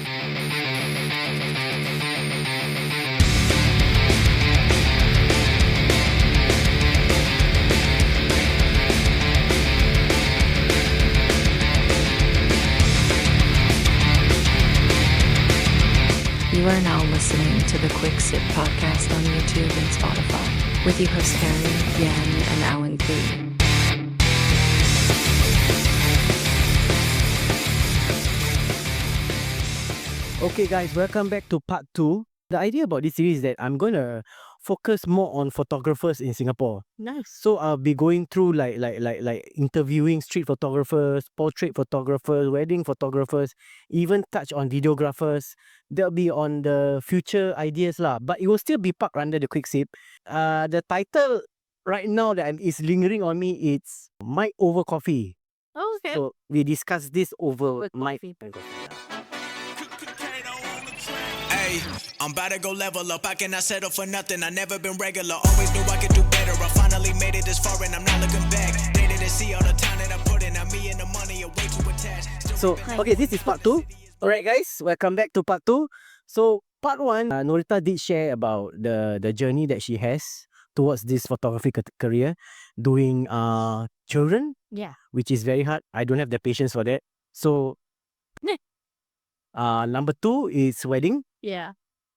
You are now listening to the Quick Sip podcast on YouTube and Spotify with your hosts Harry, Yan, and Alan P. Okay guys, welcome back to part 2. The idea about this series is that I'm going to focus more on photographers in Singapore. Nice. So I'll be going through like interviewing street photographers, portrait photographers, wedding photographers, even touch on videographers. They'll be on the future ideas lah, but it will still be parked under the Quick Sip. The title right now that is lingering on me, it's Mic Over Coffee. Oh, okay. So we discuss this over mic coffee. and coffee. Hey, I'm about to go level up. I cannot settle for nothing. I never been regular. Always knew I could do better. I finally made it this far and I'm not looking back. They didn't see all the time that I put in. Now me and the money are way too attached. So, okay, this is part 2. Alright guys, welcome back to part 2. So, part 1, Noretta did share about the journey that she has towards this photography career, doing children, Yeah. which is very hard. I don't have the patience for that. So, number 2 is wedding. Yeah.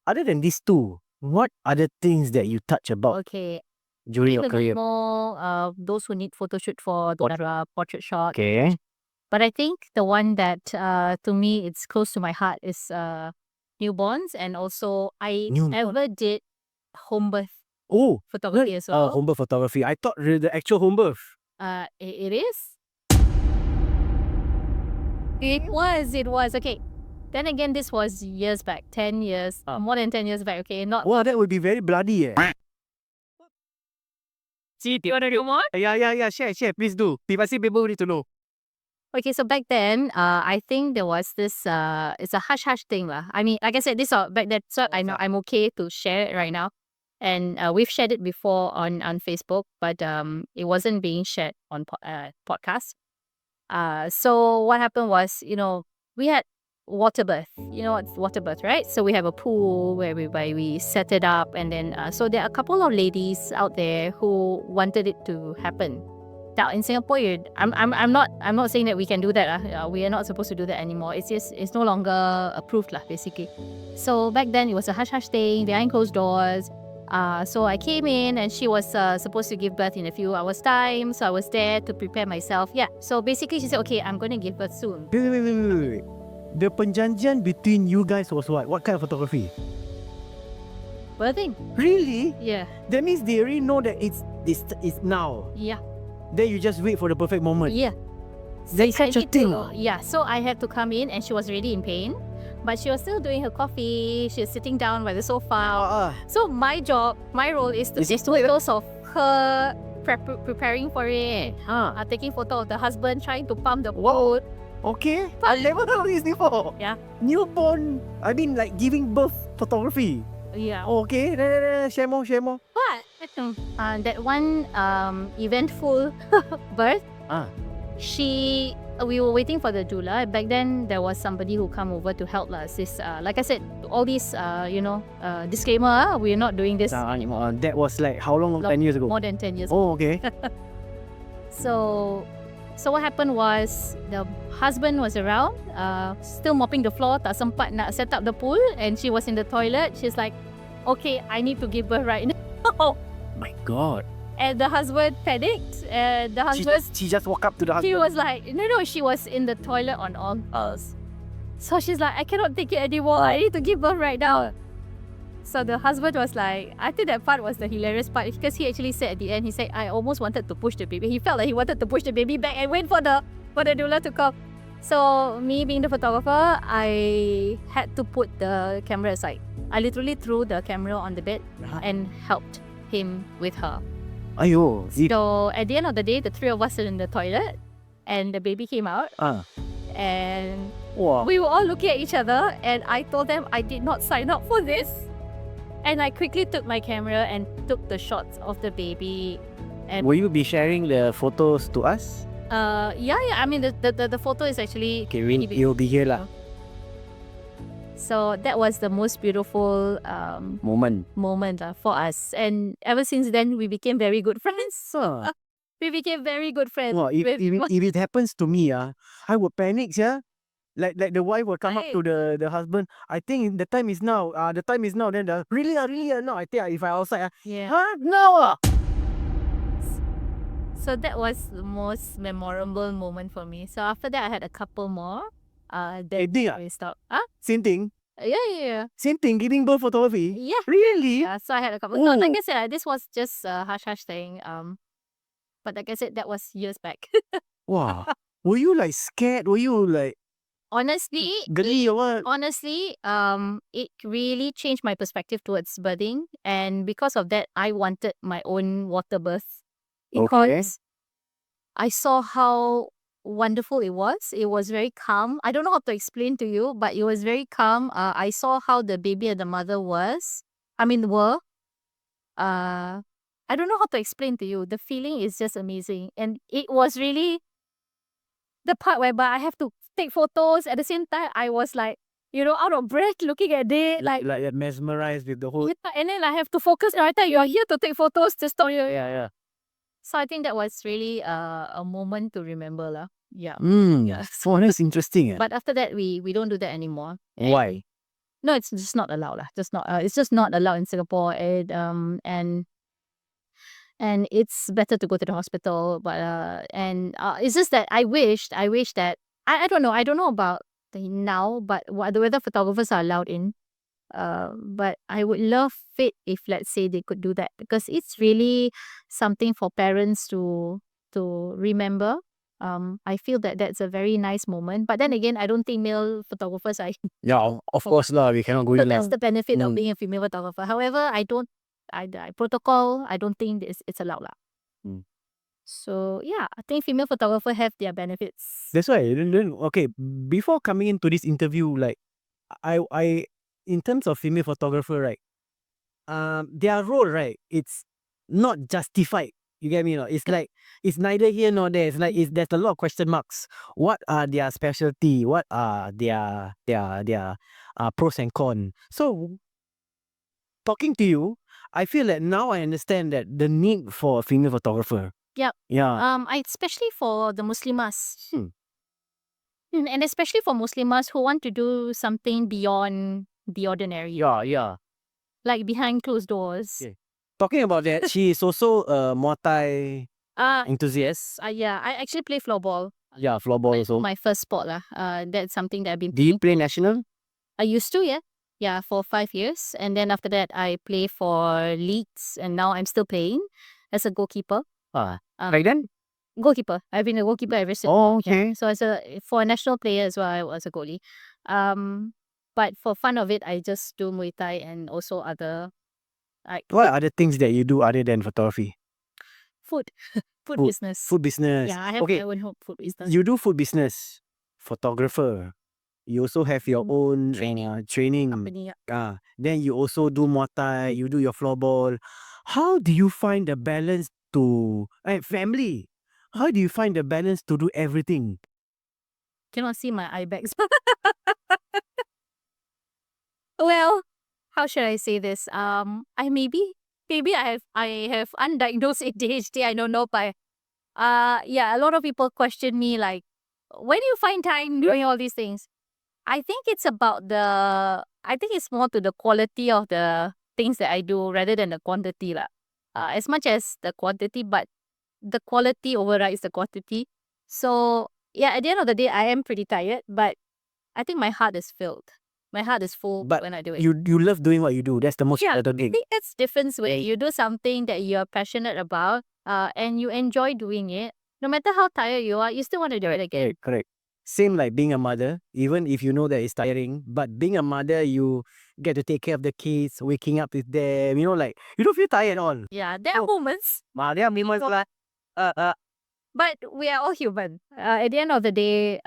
Other than these two, what other things that you touch about Okay. during your A bit career? more those who need photo shoot for the portrait shot. Okay. But I think the one that to me it's close to my heart is newborns, and also I ever did home birth Oh, photography as well. home birth photography. I thought the actual home birth. It is. It was. Okay. Then again, this was years back, 10 years, more than 10 years back, okay? Not. Wow, that would be very bloody. See, do you want to do more? Yeah. Share. Please do. People need to know. Okay, so back then, I think there was this, it's a hush-hush thing lah. I mean, like I said, this back then, so I know I'm okay to share it right now. And we've shared it before on Facebook, but it wasn't being shared on podcast. So what happened was, we had water birth. You know what's water birth, right? So we have a pool where we set it up, and then so there are a couple of ladies out there who wanted it to happen. Now in Singapore, I'm not saying that we can do that. We are not supposed to do that anymore. It's no longer approved lah, basically. So back then it was a hush thing behind closed doors. So I came in and she was supposed to give birth in a few hours time. So I was there to prepare myself. Yeah. So basically she said, okay, I'm going to give birth soon. Wait. The perjanjian between you guys was what? What kind of photography? Birthing. Really? Yeah. That means they already know that it's now. Yeah. Then you just wait for the perfect moment. Yeah. That's such a thing. Yeah. So I had to come in and she was already in pain. But she was still doing her coffee. She was sitting down by the sofa. So my role is to take photos of her preparing for it. Taking photo of the husband trying to pump the boat. Okay. I never heard of this before. Yeah. Newborn, I mean like giving birth photography. Yeah. Okay. Share more. But that one eventful birth, we were waiting for the doula. Back then, there was somebody who come over to help us. Like I said, all these, disclaimer, we're not doing this. That was like how long? 10 years ago? More than 10 years Oh, okay. So what happened was, the husband was around, still mopping the floor, tak sempat nak set up the pool, and she was in the toilet. She's like, okay, I need to give birth right now. My God. And the husband panicked. And the husband... She just walked up to the husband. She was like, no, she was in the toilet on all fours. So she's like, I cannot take it anymore. I need to give birth right now. So the husband was like, I think that part was the hilarious part, because he actually said at the end, he said, I almost wanted to push the baby. He felt like he wanted to push the baby back and wait for the doula to come. So me being the photographer, I had to put the camera aside. I literally threw the camera on the bed and helped him with her. Ayo. So at the end of the day, the three of us are in the toilet and the baby came out. And we were all looking at each other, and I told them I did not sign up for this. And I quickly took my camera and took the shots of the baby. And will you be sharing the photos to us? Yeah. I mean, the photo is actually... Okay, you'll be here lah. So that was the most beautiful Moment. moment for us. And ever since then, we became very good friends. So, We became very good friends. well, if, with- if it happens to me, I would panic, yeah. Like the wife will come up to the husband. I think the time is now. The time is now. Then the really, no. I think if I outside, yeah. huh? No. So that was the most memorable moment for me. So after that, I had a couple more. Then Wedding, we stopped. Same thing. Yeah. Same thing. Giving birth photography. Yeah. Really? Yeah, so I had a couple. No, like Oh. I said, this was just a hush thing. But like I said, that was years back. Wow. Were you like scared? Were you like Honestly, geli or what? it really changed my perspective towards birthing, and because of that, I wanted my own water birth because I saw how wonderful it was. It was very calm. I don't know how to explain to you, but it was very calm. I saw how the baby and the mother were. I don't know how to explain to you. The feeling is just amazing, and it was really the part whereby I have to take photos. At the same time, I was like, out of breath looking at it. Like mesmerized with the whole. yeah, and then I have to focus. Noretta, you are here to take photos. Just stop you. Yeah. So I think that was really a moment to remember, lah. Yeah. Yeah. Oh, that's interesting. But after that, we don't do that anymore. Why? No, it's just not allowed, lah. Just not. It's just not allowed in Singapore. And it's better to go to the hospital. But it's just that I wish that I don't know about now, but whether photographers are allowed in. But I would love it if, let's say, they could do that, because it's really something for parents to remember. I feel that that's a very nice moment. But then again, I don't think male photographers are. Yeah, of course lah. We cannot go So in that's lah. the benefit of being a female photographer. However, I protocol, I don't think it's allowed lah. Mm. So yeah, I think female photographer have their benefits. That's why. Then okay. Before coming into this interview, like I in terms of female photographer, right? Their role, right? It's not justified. You get me? No? It's like it's neither here nor there. It's like there's a lot of question marks. What are their specialty? What are their pros and cons? So talking to you, I feel that now I understand that the need for a female photographer. Yep. Yeah. Especially for the Muslimas. Hmm. And especially for Muslimas who want to do something beyond the ordinary. Yeah. Like behind closed doors. Yeah. Talking about that, she is also a Muay Thai enthusiast. Yeah, I actually play floorball. Yeah, floorball also. My first sport lah. That's something that I've been Do you play national? I used to, yeah. Yeah, for 5 years. And then after that, I play for leagues. And now I'm still playing as a goalkeeper. Right then? Goalkeeper. I've been a goalkeeper ever since. Oh, okay. Yeah. So for a national player as well, I was a goalie. But for fun of it, I just do Muay Thai and also other What are other things that you do other than photography? food business. Food business. Yeah, I have my own food business. You do food business. Photographer. You also have your own training. Company. Yeah. Then you also do Muay Thai. You do your floorball. How do you find the balance to family? How do you find the balance to do everything? Cannot see my eye bags. Well, how should I say this? I maybe I have undiagnosed ADHD. I don't know, but yeah, a lot of people question me like, where do you find time doing all these things? I think it's more to the quality of the things that I do rather than the quantity lah. As much as the quantity, but the quality overrides the quantity. So yeah, at the end of the day, I am pretty tired, but I think my heart is filled. My heart is full when I do it. You love doing what you do. That's the most important I thing. think that's difference when you do something that you're passionate about, and you enjoy doing it. No matter how tired you are, you still want to do it again. Correct. Same like being a mother, even if you know that it's tiring, but being a mother, you get to take care of the kids, waking up with them, like, you don't feel tired at all. Yeah, there are moments. There are moments like, But we are all human. At the end of the day,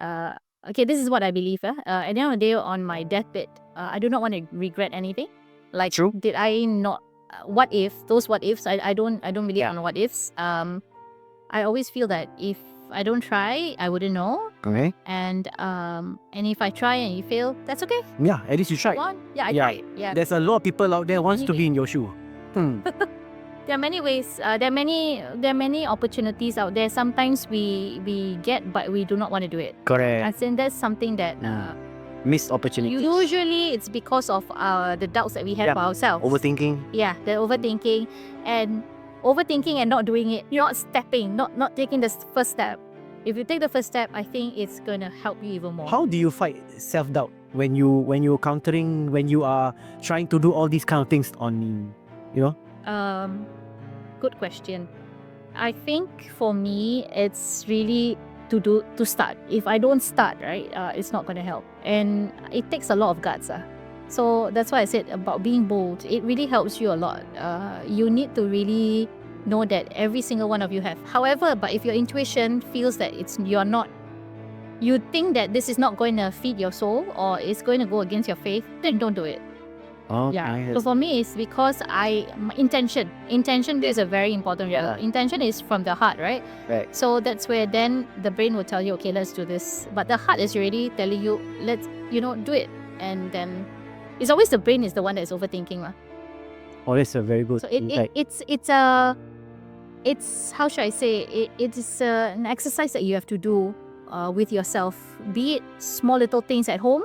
okay, this is what I believe. At the end of the day, on my deathbed, I do not want to regret anything. Like, True. did I not? What if? Those what ifs? I don't believe on what ifs. I always feel that if I don't try, I wouldn't know. Okay. And if I try and you fail, that's okay. Yeah, at least you tried. Go on. Yeah, I Yeah. tried. Yeah. There's a lot of people out there wants to be in your shoe. There are many ways. There are many opportunities out there. Sometimes we get, but we do not want to do it. Correct. I think that's something that Missed opportunity. usually it's because of the doubts that we have Yeah. about ourselves. Overthinking. Yeah, the overthinking and not doing it, not stepping, not taking the first step. If you take the first step, I think it's gonna help you even more. How do you fight self-doubt when you're countering, when you are trying to do all these kind of things on, Good question. I think for me, it's really to start. If I don't start, right, it's not gonna help, and it takes a lot of guts. So that's why I said about being bold. It really helps you a lot. You need to really know that every single one of you have. However, but if your intuition feels that you think that this is not going to feed your soul or it's going to go against your faith, then don't do it. Okay. Yeah. So for me, it's because my intention is a very important role. Yeah. Intention is from the heart, right? Right. So that's where then the brain will tell you, okay, let's do this. But the heart is already telling you, let's, do it. And then it's always the brain is the one that's overthinking. Oh, that's a very good So insight. it's how should I say, it is an exercise that you have to do with yourself, be it small little things at home,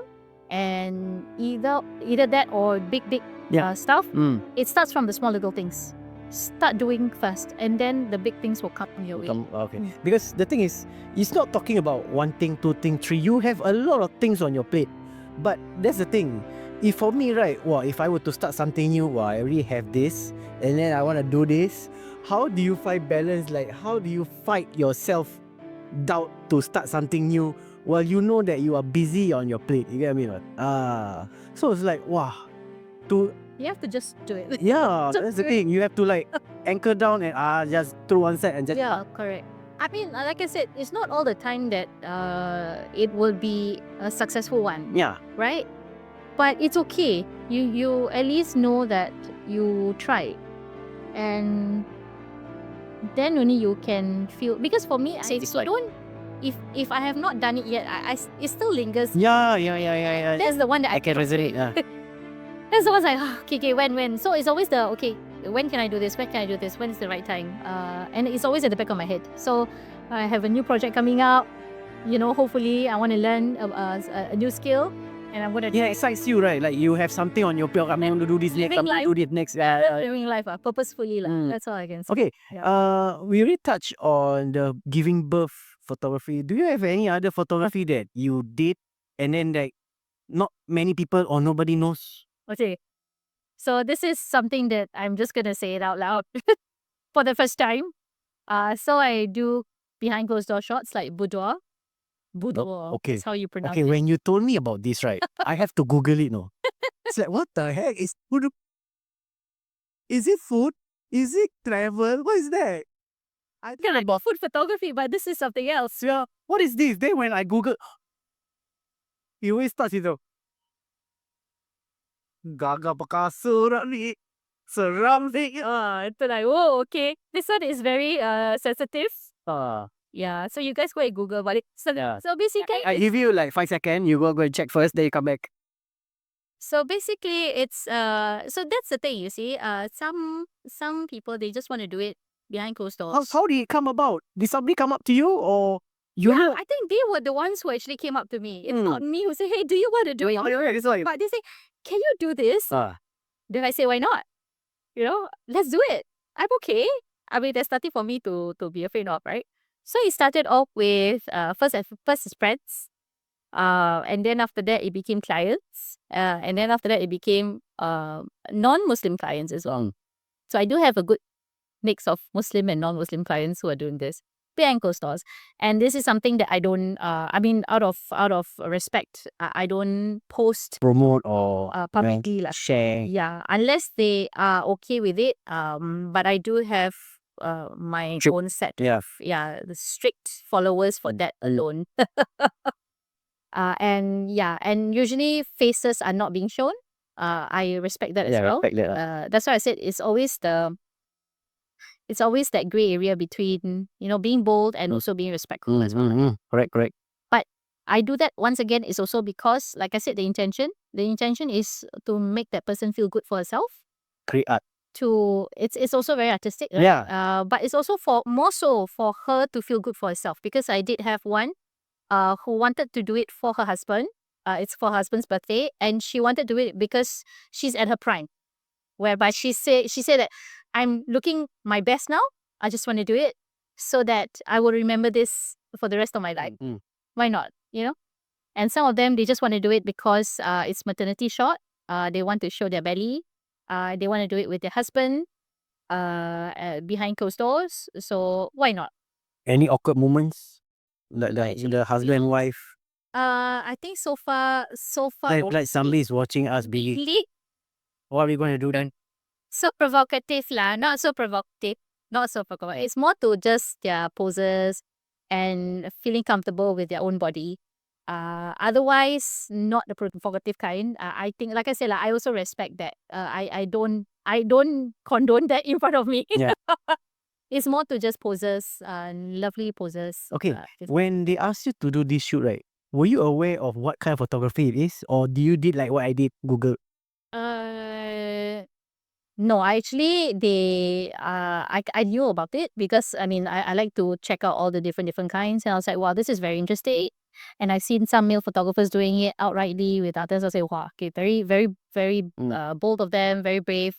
and either that or big Yeah. stuff. Mm. It starts from the small little things. Start doing first, and then the big things will come your way. Okay. Because the thing is, it's not talking about one thing, two thing, three. You have a lot of things on your plate. But that's the thing. If for me, right, if I were to start something new, I already have this, and then I want to do this. How do you find balance? Like, how do you fight yourself doubt to start something new while you know that you are busy on your plate? You get what I mean? So it's like, to You have to just do it. yeah, So that's the good. thing. You have to like anchor down and just throw one side and just Yeah, correct. I mean, like I said, it's not all the time that it will be a successful one, yeah. right? But it's okay. You at least know that you tried, and then only you can feel. Because for me, I say, It's so like- don't. If I have not done it yet, it still lingers. Yeah. That's the one that I can resonate. That's the one's like, okay, when. So it's always the, okay, when can I do this? When can I do this? When is the right time? And it's always at the back of my head. So I have a new project coming up. Hopefully I want to learn a new skill, and I'm going to Yeah, it excites you, right? Like you have something on your plate. I'm going to do this next. Living I'm going to do this next. living life purposefully. Mm. That's all I can say. Okay. Yeah. We already touched on the giving birth photography. Do you have any other photography that you did and then like not many people or nobody knows? Okay. So this is something that I'm just going to say it out loud for the first time. So I do behind closed door shots like Boudoir. Boudoir. okay. That's how you pronounce Okay, it. when you told me about this, right, I have to Google it, no? It's like, what the heck is food? Is it food? Is it travel? What is that? I Kind of like food photography, but this is something else. yeah, what is this? Then when I Google, he always starts with the Gaga baka surat ni. Seram ni. It's like, oh, okay. This one is very sensitive. Ah, Yeah. So you guys go and Google about it. So, Yeah. so basically, I give you like 5 seconds. You go and check first. Then you come back. it's so that's the thing, you see. Some people, they just want to do it behind closed doors. How did it come about? Did somebody come up to you or you? Yeah, I think they were the ones who actually came up to me. It's Mm. not me who say, hey, do you want to do it? It's like But they say, can you do this? Then I say, why not? Let's do it. I'm okay. I mean, there's nothing for me to be afraid of, right? So it started off with first is friends. And then after that, it became clients. And then after that, it became non-Muslim clients as well. So I do have a good mix of Muslim and non-Muslim clients who are doing this behind closed doors. And this is something that I don't, out of respect, I don't post promote or publicly. share. Yeah, unless they are okay with it. But I do have my Strict- own set yeah. of the strict followers for that alone. And usually faces are not being shown. I respect that as well. Respect that. That's why I said it's always it's always that gray area between, being bold and also being respectful as well. Correct. But I do that once again is also because, like I said, the intention is to make that person feel good for herself. Create art. It's also very artistic, right? Yeah. But it's also more so for her to feel good for herself, because I did have one who wanted to do it for her husband. It's for her husband's birthday, and she wanted to do it because she's at her prime, whereby she said that I'm looking my best now. I just want to do it so that I will remember this for the rest of my life. Why not? And some of them, they just want to do it because it's maternity shot. They want to show their belly. They want to do it with their husband behind closed doors. So why not? Any awkward moments? Like the husband and wife? I think so far Like somebody is watching us be. really What are we going to do then? so provocative lah. Not so provocative. It's more to just their poses and feeling comfortable with their own body. Otherwise, not the provocative kind. I think, like I said, I also respect that. I don't condone that in front of me. Yeah. It's more to just poses, lovely poses. Okay. When they asked you to do this shoot, right, were you aware of what kind of photography it is? Or do you did like what I did, Google? No, actually, I knew about it because I like to check out all the different kinds, and I was like, wow, this is very interesting. And I've seen some male photographers doing it outrightly with others. I say, wow, okay, very, very, very bold of them, very brave.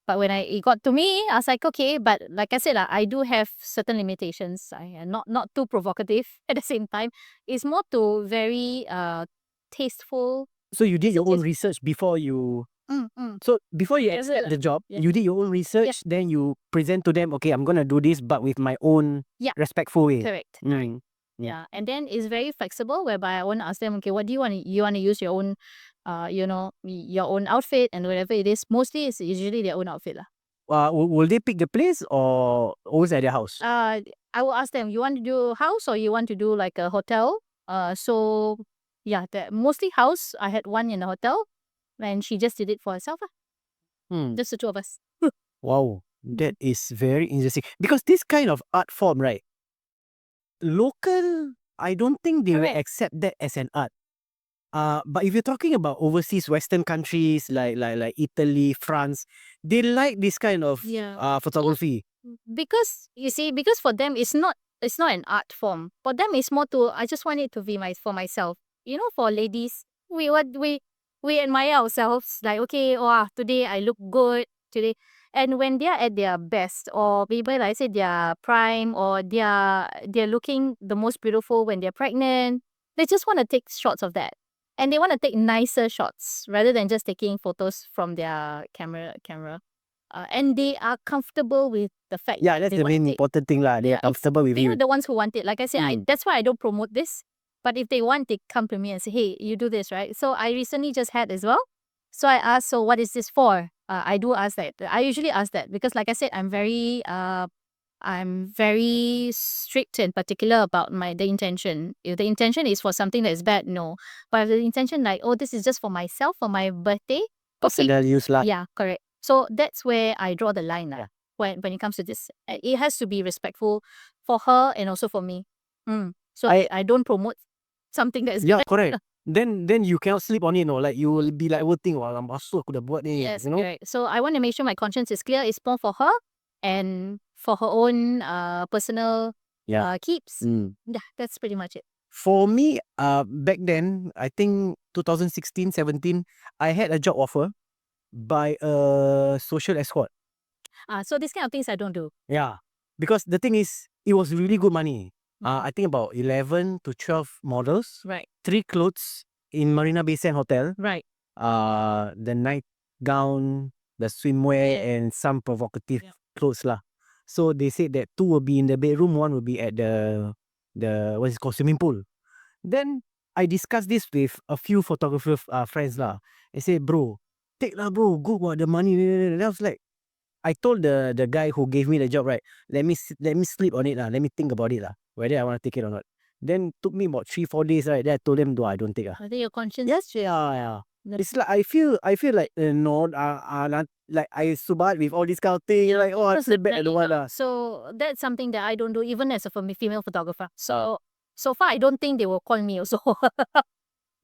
But when it got to me, I was like, okay, but like I said, I do have certain limitations. I am not too provocative at the same time. It's more to very tasteful. So you did your own research before you. So before you accept the job, you did your own research. Then you present to them, okay, I'm gonna do this, but with my own respectful way. Correct. Mm. Yeah, and then it's very flexible, whereby I want to ask them, okay, what do you want? You want to use your own, your own outfit and whatever it is. Mostly, it's usually their own outfit lah. Will they pick the place or always at their house? I will ask them, you want to do house or you want to do like a hotel? So yeah, mostly house. I had one in a hotel, and she just did it for herself lah. Just the two of us. Wow, that is very interesting. Because this kind of art form, right? Local, I don't think they will Correct. accept that as an art. But if you're talking about overseas Western countries like Italy, France, they like this kind of photography. Because you see, because for them it's not an art form. For them it's more to, I just want it to be for myself. For ladies, we admire ourselves, like, okay, wow, today I look good today. And when they are at their best, or maybe like I say their prime, or they're looking the most beautiful when they're pregnant, they just want to take shots of that. And they want to take nicer shots rather than just taking photos from their camera. And they are comfortable with the fact Yeah, that that's they the want to main take. important thing lah. They are comfortable with They you. are the ones who want it. Like I said, that's why I don't promote this. But if they want, they come to me and say, hey, you do this, right? So I recently just had as well. So I asked, so what is this for? I do ask that. I usually ask that because, like I said, I'm very strict and particular about the intention. If the intention is for something that is bad, no. But if the intention, like, oh, this is just for myself, for my birthday, okay. Personal use lah. Yeah, correct. So that's where I draw the line when it comes to this. It has to be respectful for her and also for me. So I don't promote something that is Yeah, bad. correct. Then you cannot sleep on it, no. Like you will be like overthink, wah, masuk aku dah buat ni. Yes, You know? correct. So I want to make sure my conscience is clear. It's more for her and for her own personal keeps. Yeah, that's pretty much it. For me, back then, I think 2016, 17, I had a job offer by a social escort. So these kind of things I don't do. Yeah. Because the thing is, it was really good money. I think about 11 to 12 models. Right. 3 clothes in Marina Bay Sands Hotel. Right. The night gown, the swimwear, and some provocative clothes lah. So they said that 2 will be in the bedroom, 1 will be at the what is it called, swimming pool. Then I discussed this with a few photographer friends lah. I said, bro, take lah bro, good what the money. And I was like, I told the guy who gave me the job, right, let me sleep on it lah. Let me think about it lah, whether I want to take it or not. Then took me about 3-4 days, right. Then I told them, no, I don't take. I think your conscience. Yes, yeah. It's like I feel like like I subat with all this kind of thing. You're like, oh, I feel bad. I don't want lah. So that's something that I don't do even as a female photographer. So far I don't think they will call me also.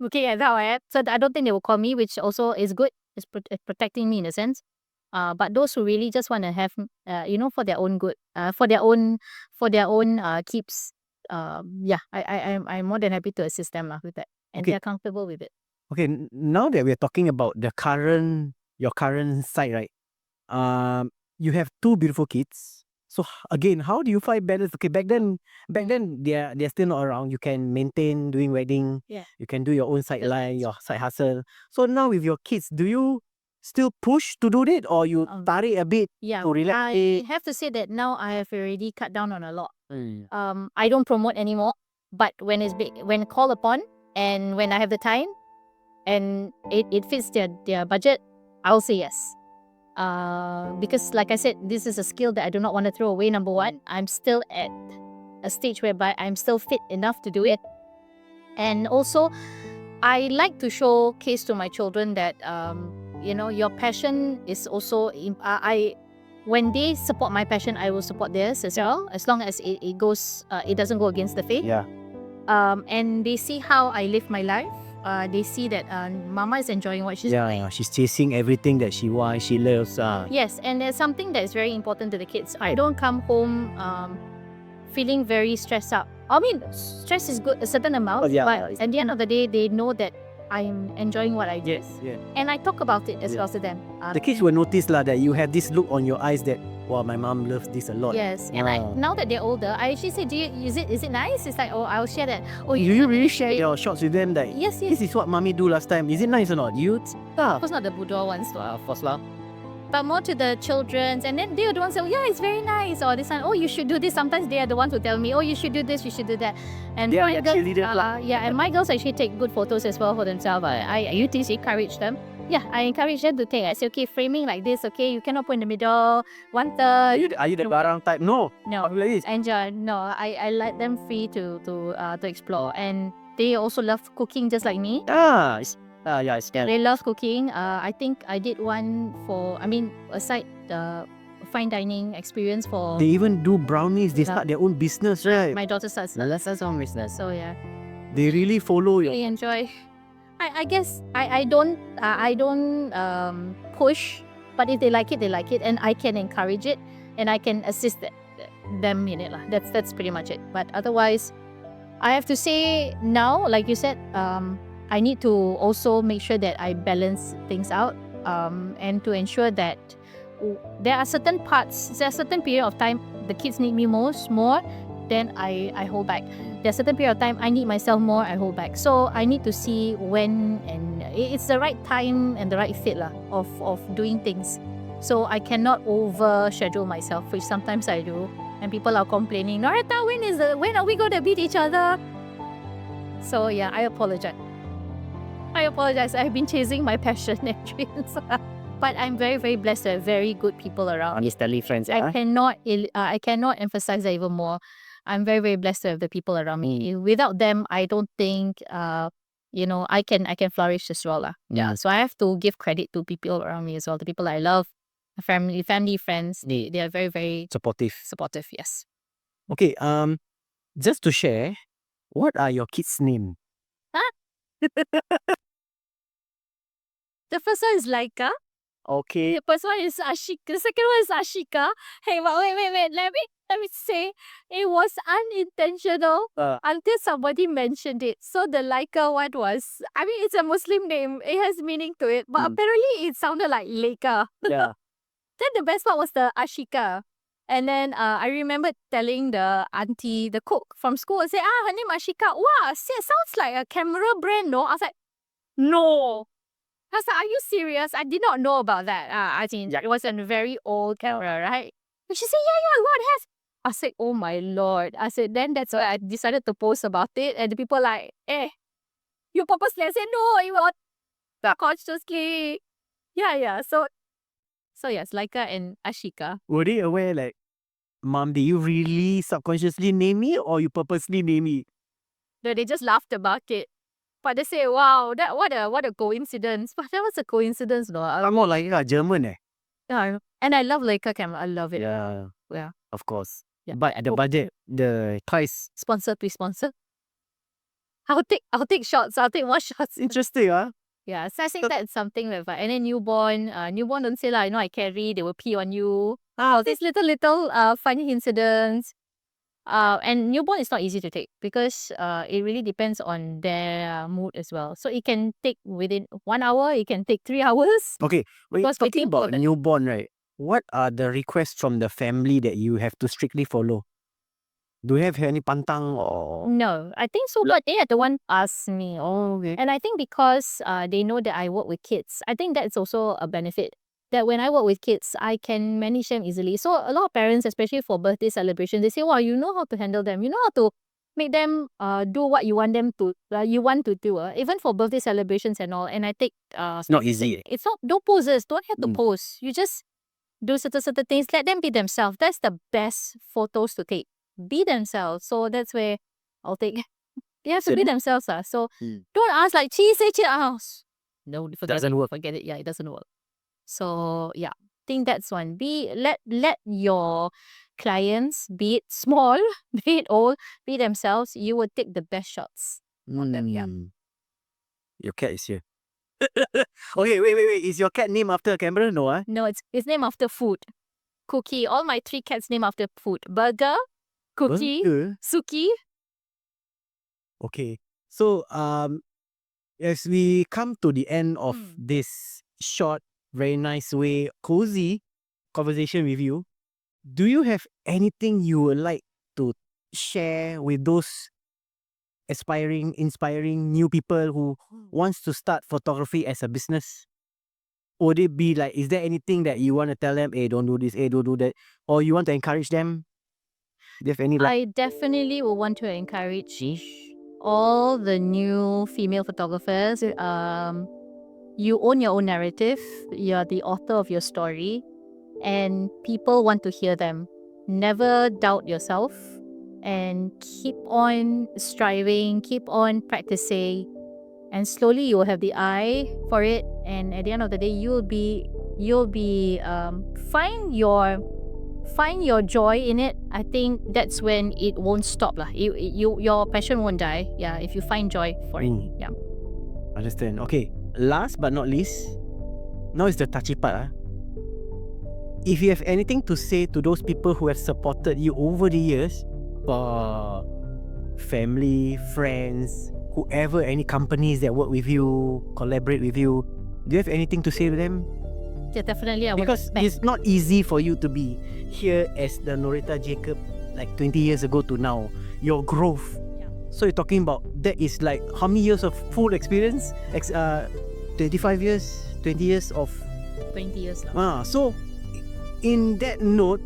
Okay, that's how I am. So I don't think they will call me, which also is good. It's protecting me in a sense. But those who really just want to have, for their own good, for their own keeps, I'm more than happy to assist them with that, and Okay. they're comfortable with it. Okay, now that we're talking about your current site, right? You have two beautiful kids. So again, how do you find balance? Okay, back then they're still not around. You can maintain doing wedding. Yeah. You can do your own sideline, Business. your side hustle. So now with your kids, do you still push to do that, or you tarik a bit Yeah, to relax? I have to say that now I have already cut down on a lot. I don't promote anymore, but when it's big, when called upon, and when I have the time, and it fits their budget, I'll say yes. Because like I said, this is a skill that I do not want to throw away. Number one, I'm still at a stage whereby I'm still fit enough to do it, and also I like to showcase to my children that your passion is also when they support my passion, I will support theirs as well, as long as it goes it doesn't go against the faith. Yeah. And they see how I live my life. They see that Mama is enjoying what she's doing. Yeah, she's chasing everything that she wants, she loves. Yes, and there's something that is very important to the kids. I don't come home feeling very stressed out. I mean, stress is good, a certain amount, but at the end of the day, they know that I'm enjoying what I do. Yes, yeah. And I talk about it as well to them. The kids will notice that you have this look on your eyes that, wow, my mom loves this a lot. Yes, and now that they're older, I actually say, is it nice? It's like, oh, I'll share that. Oh, Do you really share your shots with them? Like, Yes. this is what mommy do last time. Is it nice or not? Of course not the boudoir ones, Of course lah. but more to the children's, and then they are the ones who say, yeah, it's very nice, or this one, oh, you should do this. Sometimes they are the ones who tell me, oh, you should do this, you should do that. And They are my actually girls, leaders lah. and my girls actually take good photos as well for themselves. I encourage them. Yeah, I encourage them to take. I say, okay, framing like this, okay, you cannot put in the middle, 1/3. Are you the barang type? No. No, Like this. I let them free to explore, and they also love cooking just like me. It's They love cooking. I think I did one aside the fine dining experience for They even do brownies. They start their own business, right? my daughter starts. That's own business. So yeah, They really follow you. really enjoy. I guess I don't push, but if they like it, they like it, and I can encourage it, and I can assist them in it lah. That's pretty much it. But otherwise, I have to say now, like you said, I need to also make sure that I balance things out, and to ensure that there are certain period of time the kids need me more, then I hold back. There's a certain period of time I need myself more, I hold back. So I need to see when, and it's the right time and the right fit lah of doing things. So I cannot overschedule myself, which sometimes I do. And people are complaining, Noretta, when are we going to beat each other? So yeah, I apologize. I've been chasing my passion and dreams. But I'm very, very blessed to have very good people around. Honestly, friends. I cannot emphasize that even more. I'm very, very blessed to have the people around me. Without them, I don't think I can flourish as well lah. Yeah. So I have to give credit to people around me as well. The people I love, family, friends. They are very, very Supportive. yes. Okay, just to share, what are your kids' name? The first one is Laika. Okay. The first one is Ashika. The second one is Ashika. Hey, but wait. Let me say, it was unintentional until somebody mentioned it. So the Laika one was, it's a Muslim name. It has meaning to it. But apparently it sounded like Laika. Yeah. Then the best part was the Ashika. And then I remember telling the auntie, the cook from school, I said, her name Ashika. Wow, it sounds like a camera brand, no? I was like, no. I was like, are you serious? I did not know about that. It was a very old camera, right? And she said, yeah, what has? I said, oh my Lord. I said, then that's why I decided to post about it. And the people like, you purposely? I said, no, it was consciously. Yeah. So yes, Laika and Ashika. Were they aware, like, Mom, did you really subconsciously name me or you purposely name me? No, they just laughed about it. But they say, wow, that what a coincidence. But that was a coincidence, no? I'm more like German Yeah, and I love Leica camera. I love it. Yeah, Yeah. of course. Yeah. But the Oh. budget, the price, Sponsor, please sponsor. I'll take shots. I'll take more shots. interesting, Yeah, so I think that's something that, and then newborn don't say like, I carry, they will pee on you. All these little funny incidents. And newborn is not easy to take because it really depends on their mood as well. So it can take within 1 hour, it can take 3 hours. Okay, when Because talking people about newborn, right? What are the requests from the family that you have to strictly follow? Do you have any pantang or? No, I think so. But they are the one ask me. Oh, okay. And I think because they know that I work with kids, I think that's also a benefit. That when I work with kids, I can manage them easily. So a lot of parents, especially for birthday celebrations, they say, wow, you know how to handle them. You know how to make them do what you want them to, do. Even for birthday celebrations and all. And I take... It's not easy. It's not, don't poses. Don't have to Mm. pose. You just do certain things. Let them be themselves. That's the best photos to take. Be themselves. So that's where I'll take... They have to be themselves. So don't ask like, cheese, no, forget Doesn't it. work. Forget it. Yeah, it doesn't work. So yeah, I think that's one. Let your clients, be it small, be it old, be themselves. You will take the best shots on them. Yeah. Your cat is here. Okay, wait. Is your cat named after a camera? No, No, it's named after food. Cookie. All my 3 cats named after food. Burger, Cookie, Burger? Suki. Okay. So as we come to the end of this short, very nice way, cozy conversation with you, do you have anything you would like to share with those inspiring new people who wants to start photography as a business? Would it be like, is there anything that you want to tell them, hey, don't do this, hey, don't do that? Or you want to encourage them? Do you have any I definitely will want to encourage all the new female photographers. You own your own narrative. You're the author of your story, and people want to hear them. Never doubt yourself, and keep on striving, keep on practicing, and slowly you will have the eye for it. And at the end of the day, you'll be find your joy in it. I think that's when it won't stop lah. Your passion won't die. Yeah, if you find joy for it. Yeah. Understand. Okay. Last but not least, now is the touchy part. If you have anything to say to those people who have supported you over the years, family, friends, whoever, any companies that work with you, collaborate with you, do you have anything to say to them? Yeah, definitely. I Because it's not easy for you to be here as the Noretta Jacob like 20 years ago to now. Your growth. Yeah. So you're talking about, that is like how many years of full experience? 25 years, 20 years of... 20 years now. So in that note,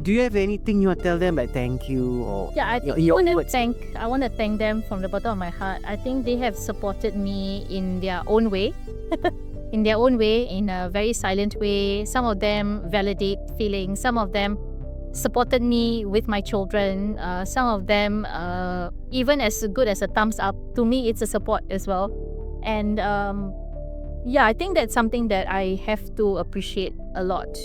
do you have anything you want to tell them, like thank you or... Yeah, I your want to words? I want to thank them from the bottom of my heart. I think they have supported me in their own way. In their own way, in a very silent way. Some of them validate feelings. Some of them supported me with my children. Some of them, even as good as a thumbs up, to me it's a support as well. And yeah, I think that's something that I have to appreciate a lot.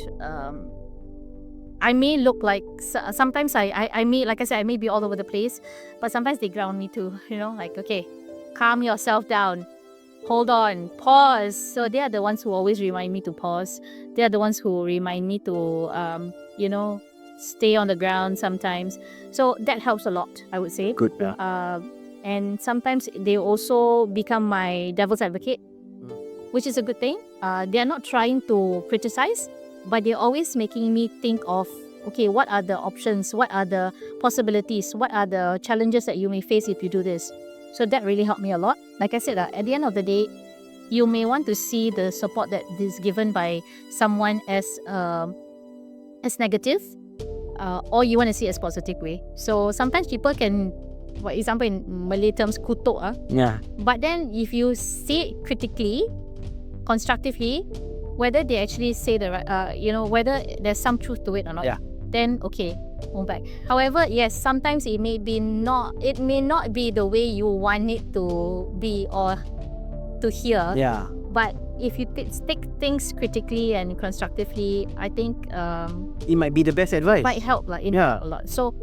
I may look like, sometimes I may, like I said, I may be all over the place, but sometimes they ground me too, like, okay, calm yourself down, hold on, pause. So they are the ones who always remind me to pause. They are the ones who remind me to, stay on the ground sometimes. So that helps a lot, I would say. Good. And sometimes they also become my devil's advocate, which is a good thing. They are not trying to criticize, but they're always making me think of, okay, what are the options? What are the possibilities? What are the challenges that you may face if you do this? So that really helped me a lot. Like I said, at the end of the day, you may want to see the support that is given by someone as negative, or you want to see it as positive way. So sometimes people can, for example, in Malay terms, kutuk. Yeah. But then if you see it critically, constructively, whether they actually say the right, whether there's some truth to it or not, Yeah. then okay, back. However, yes, sometimes it may not be the way you want it to be or to hear. Yeah. But if you take things critically and constructively, I think It might be the best advice. might help Yeah. a lot. So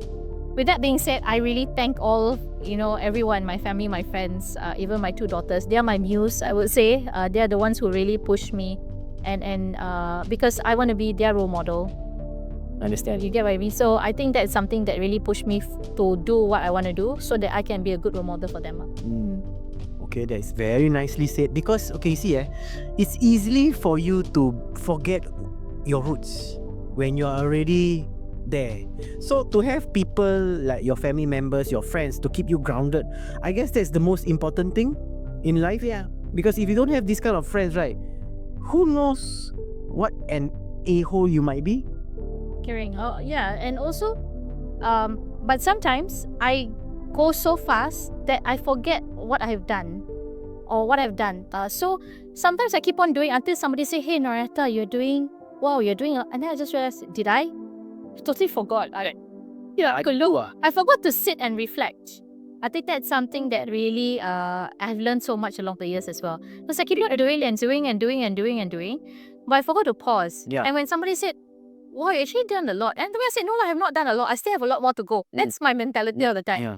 with that being said, I really thank all, everyone, my family, my friends, even my 2 daughters. They are my muse, I would say. They are the ones who really push me, and because I want to be their role model. Understand. You get what I mean? So I think that's something that really pushed me to do what I want to do, so that I can be a good role model for them. Okay, that's very nicely said. Because, okay, you see, it's easily for you to forget your roots when you're already there. So to have people like your family members, your friends to keep you grounded, I guess that's the most important thing in life. Yeah. Because if you don't have this kind of friends, right, who knows what an a-hole you might be? Caring. Oh, yeah. And also, but sometimes I go so fast that I forget what I've done or what I've done. So sometimes I keep on doing until somebody say, "Hey, Noretta, you're doing," and then I just realized, did I? Totally forgot. I could look. I forgot to sit and reflect. I think that's something that really I've learned so much along the years as well. Because I keep on doing and doing, but I forgot to pause. Yeah. And when somebody said, "Wow, you actually done a lot," and the way I said, "No, I have not done a lot. I still have a lot more to go." That's my mentality all the time. Yeah.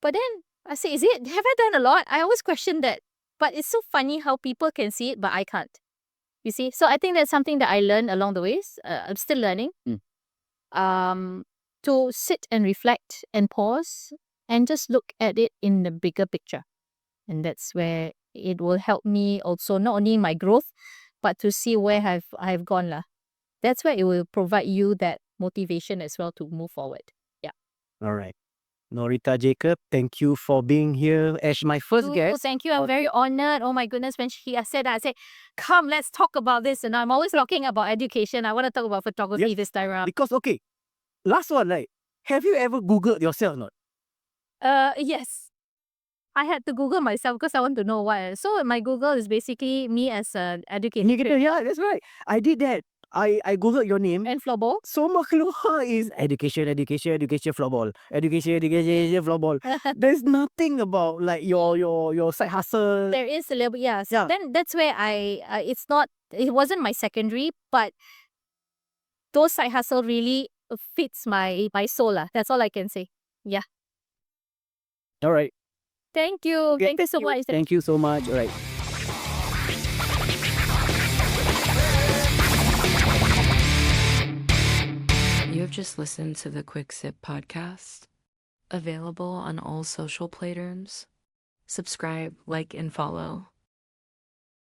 But then I say, have I done a lot? I always question that. But it's so funny how people can see it, but I can't. You see? So I think that's something that I learned along the ways. I'm still learning. To sit and reflect and pause and just look at it in the bigger picture. And that's where it will help me also, not only in my growth, but to see where I've gone. That's where it will provide you that motivation as well to move forward. Yeah. All right. Noretta Jacob, thank you for being here as my first guest. Thank you. I'm very honored. Oh my goodness, when she said that, I said, "Come, let's talk about this." And I'm always talking about education. I want to talk about photography this time around. Because, okay, last one, like, have you ever Googled yourself or not? Yes. I had to Google myself because I want to know why. So my Google is basically me as an educator. Yeah, that's right. I did that. I Googled your name. And floorball. So keluar is education, floorball. Education, floorball. There's nothing about like your side hustle. There is a little bit, yes. Yeah. Then that's where it wasn't my secondary, but those side hustle really fits my soul. That's all I can say. Yeah. All right. Thank you. Yeah, Thank you so much. Thank you so much. All right. You have just listened to the Quick Sip podcast, available on all social platforms. Subscribe, like, and follow.